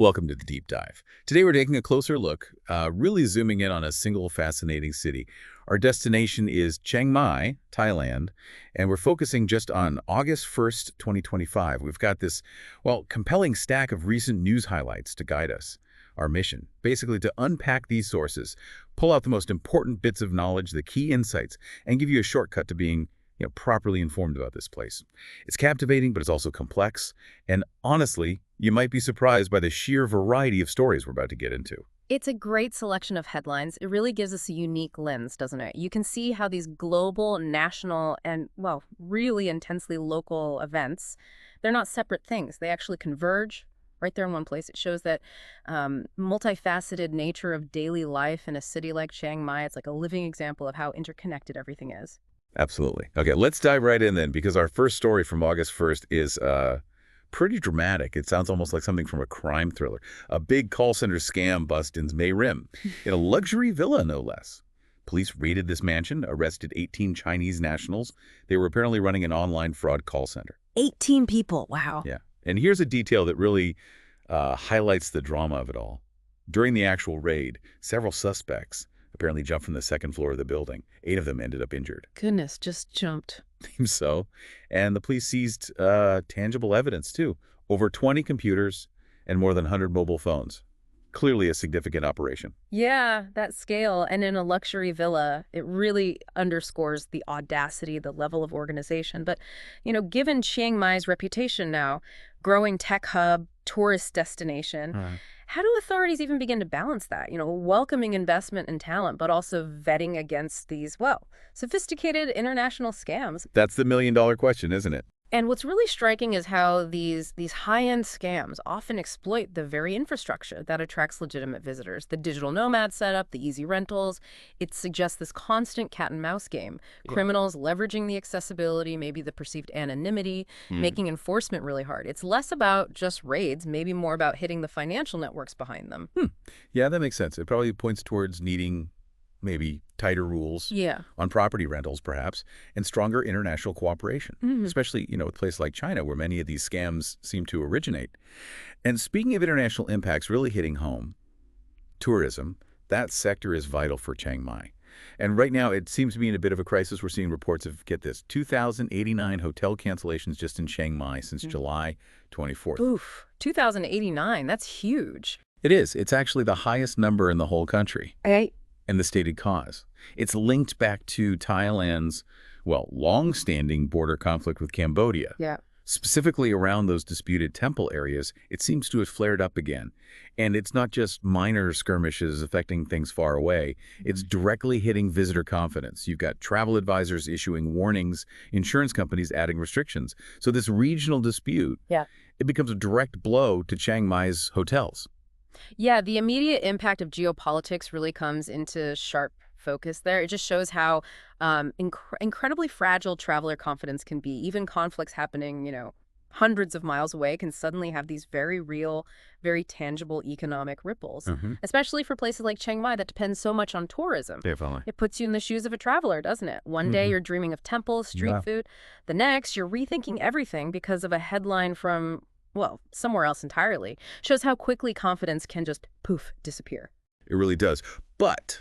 Welcome to the Deep Dive. Today we're taking a closer look, really zooming in on a single fascinating city. Our destination is Chiang Mai, Thailand, and we're focusing just on August 1st, 2025. We've got this, well, compelling stack of recent news highlights to guide us. Our mission, basically to unpack these sources, pull out the most important bits of knowledge, the key insights, and give you a shortcut to being properly informed about this place. It's captivating, but it's also complex. And honestly, you might be surprised by the sheer variety of stories we're about to get into. It's a great selection of headlines. It really gives us a unique lens, doesn't it? You can see how these global, national, and, well, really intensely local events, they're not separate things. They actually converge right there in one place. It shows that multifaceted nature of daily life in a city like Chiang Mai. It's like a living example of how interconnected everything is. Absolutely. Okay, let's dive right in then, because our first story from August 1st is pretty dramatic. It sounds almost like something from a crime thriller. A big call center scam bust in Mae Rim, in a luxury villa, no less. Police raided this mansion, arrested 18 Chinese nationals. They were apparently running an online fraud call center. 18 people. Wow. Yeah. And here's a detail that really highlights the drama of it all. During the actual raid, several suspects apparently jumped from the second floor of the building. 8 of them ended up injured. Goodness, just jumped. Seems so. And the police seized tangible evidence, too. Over 20 computers and more than 100 mobile phones. Clearly a significant operation. Yeah, that scale. And in a luxury villa, it really underscores the audacity, the level of organization. But, given Chiang Mai's reputation now, growing tech hub, tourist destination, how do authorities even begin to balance that? Welcoming investment and talent, but also vetting against these, well, sophisticated international scams. That's the million-dollar question, isn't it? And what's really striking is how these high-end scams often exploit the very infrastructure that attracts legitimate visitors. The digital nomad setup, the easy rentals, it suggests this constant cat-and-mouse game. Yeah. Criminals leveraging the accessibility, maybe the perceived anonymity, making enforcement really hard. It's less about just raids, maybe more about hitting the financial networks behind them. Yeah, that makes sense. It probably points towards needing maybe tighter rules on property rentals, perhaps, and stronger international cooperation, especially, a place like China, where many of these scams seem to originate. And speaking of international impacts really hitting home, tourism, that sector is vital for Chiang Mai. And right now, it seems to be in a bit of a crisis. We're seeing reports of, get this, 2,089 hotel cancellations just in Chiang Mai since July 24th. Oof, 2,089, that's huge. It is. It's actually the highest number in the whole country. And the stated cause. It's linked back to Thailand's, well, long-standing border conflict with Cambodia. Yeah. Specifically around those disputed temple areas, it seems to have flared up again. And it's not just minor skirmishes affecting things far away. It's directly hitting visitor confidence. You've got travel advisors issuing warnings, insurance companies adding restrictions. So this regional dispute, it becomes a direct blow to Chiang Mai's hotels. Yeah, the immediate impact of geopolitics really comes into sharp focus there. It just shows how incredibly fragile traveler confidence can be. Even conflicts happening, hundreds of miles away can suddenly have these very real, very tangible economic ripples, especially for places like Chiang Mai that depends so much on tourism. Definitely. It puts you in the shoes of a traveler, doesn't it? One day you're dreaming of temples, street food. The next, you're rethinking everything because of a headline from, well, somewhere else entirely. Shows how quickly confidence can just, poof, disappear. It really does. But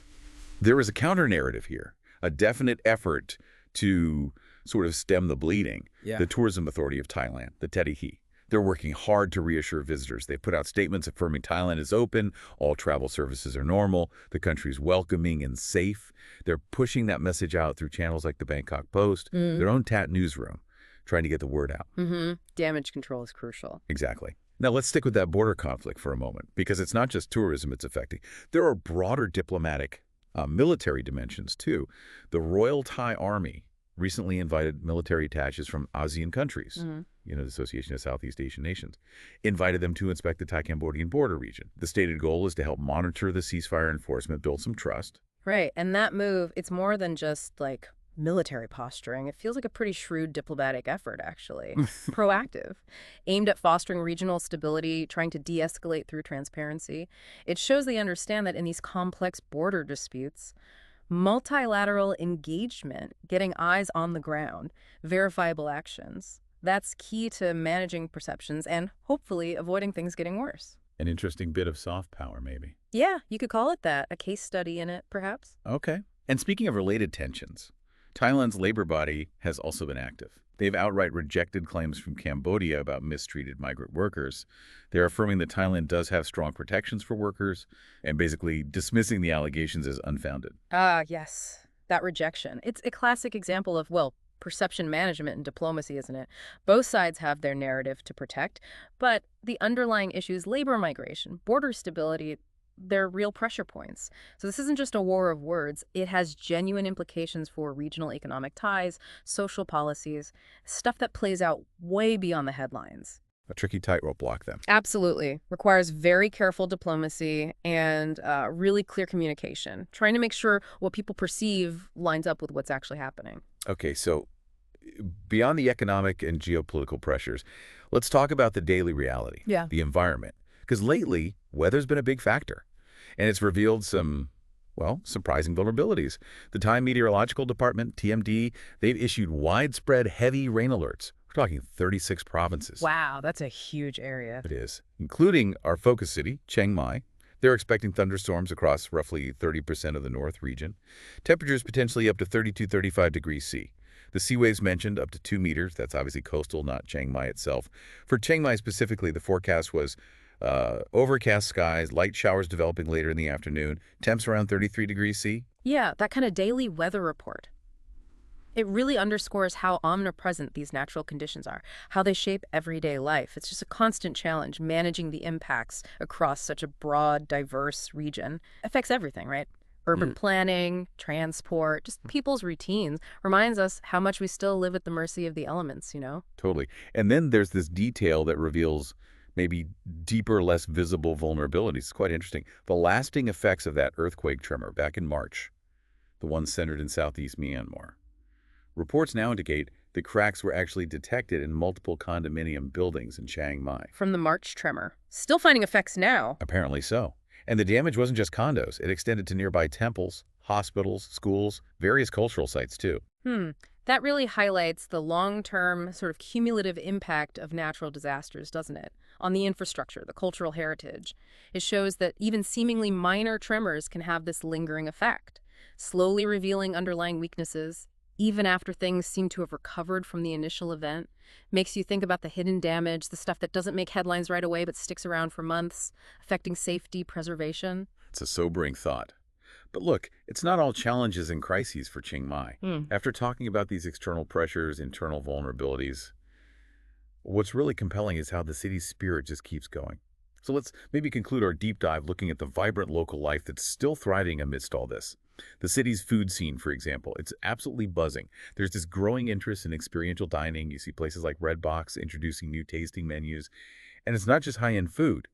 there is a counter-narrative here, a definite effort to sort of stem the bleeding. The Tourism Authority of Thailand, the TETI. They're working hard to reassure visitors. They put out statements affirming Thailand is open, all travel services are normal, the country's welcoming and safe. They're pushing that message out through channels like the Bangkok Post, their own TAT newsroom, trying to get the word out. Damage control is crucial. Exactly. Now, let's stick with that border conflict for a moment, because it's not just tourism it's affecting. There are broader diplomatic, military dimensions, too. The Royal Thai Army recently invited military attaches from ASEAN countries, the Association of Southeast Asian Nations, invited them to inspect the Thai-Cambodian border region. The stated goal is to help monitor the ceasefire enforcement, build some trust. Right, and that move, it's more than just, like, military posturing. It feels like a pretty shrewd diplomatic effort, actually. Proactive. Aimed at fostering regional stability, trying to de-escalate through transparency. It shows they understand that in these complex border disputes, multilateral engagement, getting eyes on the ground, verifiable actions, that's key to managing perceptions and hopefully avoiding things getting worse. An interesting bit of soft power, maybe. Yeah, you could call it that. A case study in it, perhaps. Okay. And speaking of related tensions, Thailand's labor body has also been active. They've outright rejected claims from Cambodia about mistreated migrant workers. They're affirming that Thailand does have strong protections for workers and basically dismissing the allegations as unfounded. Ah, yes. That rejection. It's a classic example of, well, perception management and diplomacy, isn't it? Both sides have their narrative to protect, but the underlying issues, labor migration, border stability, they're real pressure points. So this isn't just a war of words. It has genuine implications for regional economic ties, social policies, stuff that plays out way beyond the headlines. A tricky tightrope walk, then. Absolutely. Requires very careful diplomacy and really clear communication, trying to make sure what people perceive lines up with what's actually happening. Okay, so beyond the economic and geopolitical pressures, let's talk about the daily reality, Yeah. the environment. Because lately, weather's been a big factor, and it's revealed some, well, surprising vulnerabilities. The Thai Meteorological Department, TMD, they've issued widespread heavy rain alerts. We're talking 36 provinces. Wow, that's a huge area. It is, including our focus city, Chiang Mai. They're expecting thunderstorms across roughly 30% of the north region. Temperatures potentially up to 35 degrees C. The sea waves mentioned up to 2 meters. That's obviously coastal, not Chiang Mai itself. For Chiang Mai specifically, the forecast was overcast skies, light showers developing later in the afternoon, temps around 33 degrees C. Yeah, that kind of daily weather report. It really underscores how omnipresent these natural conditions are, how they shape everyday life. It's just a constant challenge managing the impacts across such a broad, diverse region. Affects everything, right? Urban planning, transport, just people's routines reminds us how much we still live at the mercy of the elements, you know? Totally. And then there's this detail that reveals maybe deeper, less visible vulnerabilities. It's quite interesting. The lasting effects of that earthquake tremor back in March, the one centered in southeast Myanmar. Reports now indicate the cracks were actually detected in multiple condominium buildings in Chiang Mai. From the March tremor. Still finding effects now. Apparently so. And the damage wasn't just condos. It extended to nearby temples, hospitals, schools, various cultural sites too. That really highlights the long-term sort of cumulative impact of natural disasters, doesn't it? On the infrastructure, the cultural heritage. It shows that even seemingly minor tremors can have this lingering effect, slowly revealing underlying weaknesses, even after things seem to have recovered from the initial event. Makes you think about the hidden damage, the stuff that doesn't make headlines right away but sticks around for months, affecting safety, preservation. It's a sobering thought. But look, it's not all challenges and crises for Chiang Mai. After talking about these external pressures, internal vulnerabilities, what's really compelling is how the city's spirit just keeps going. So let's maybe conclude our deep dive looking at the vibrant local life that's still thriving amidst all this. The city's food scene, for example, it's absolutely buzzing. There's this growing interest in experiential dining. You see places like Red Box introducing new tasting menus. And it's not just high-end food.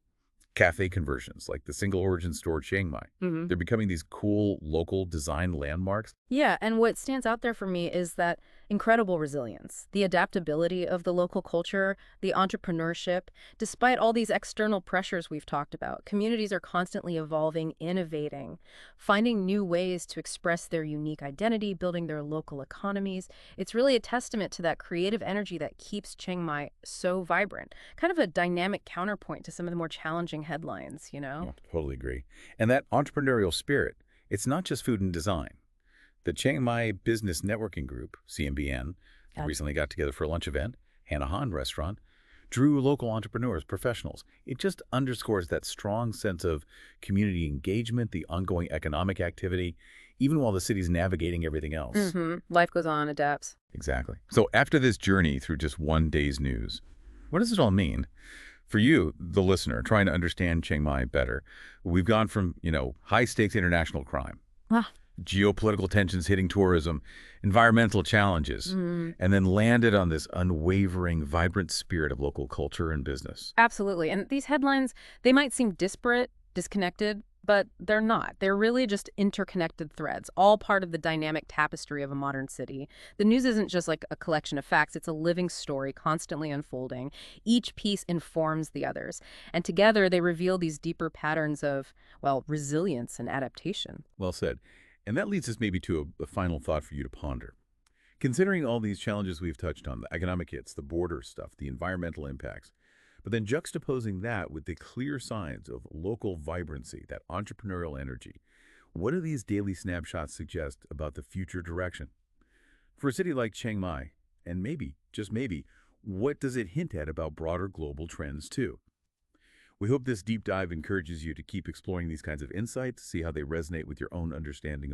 Cafe conversions, like the single origin store Chiang Mai. They're becoming these cool local design landmarks. Yeah, and what stands out there for me is that incredible resilience, the adaptability of the local culture, the entrepreneurship. Despite all these external pressures we've talked about, communities are constantly evolving, innovating, finding new ways to express their unique identity, building their local economies. It's really a testament to that creative energy that keeps Chiang Mai so vibrant, kind of a dynamic counterpoint to some of the more challenging headlines, you know? Oh, totally agree. And that entrepreneurial spirit, it's not just food and design. The Chiang Mai Business Networking Group, CMBN, Yeah. recently got together for a lunch event, Hannah Han Restaurant, drew local entrepreneurs, professionals. It just underscores that strong sense of community engagement, the ongoing economic activity, even while the city's navigating everything else. Life goes on, adapts. Exactly. So after this journey through just one day's news, what does it all mean? For you, the listener, trying to understand Chiang Mai better, we've gone from, high-stakes international crime, Ah. geopolitical tensions hitting tourism, environmental challenges, and then landed on this unwavering, vibrant spirit of local culture and business. Absolutely. And these headlines, they might seem disparate, disconnected, but they're not. They're really just interconnected threads, all part of the dynamic tapestry of a modern city. The news isn't just like a collection of facts. It's a living story constantly unfolding. Each piece informs the others. And together they reveal these deeper patterns of, well, resilience and adaptation. Well said. And that leads us maybe to a final thought for you to ponder. Considering all these challenges we've touched on, the economic hits, the border stuff, the environmental impacts, But then juxtaposing that with the clear signs of local vibrancy, that entrepreneurial energy, what do these daily snapshots suggest about the future direction? For a city like Chiang Mai, and maybe, just maybe, what does it hint at about broader global trends too? We hope this deep dive encourages you to keep exploring these kinds of insights, see how they resonate with your own understanding of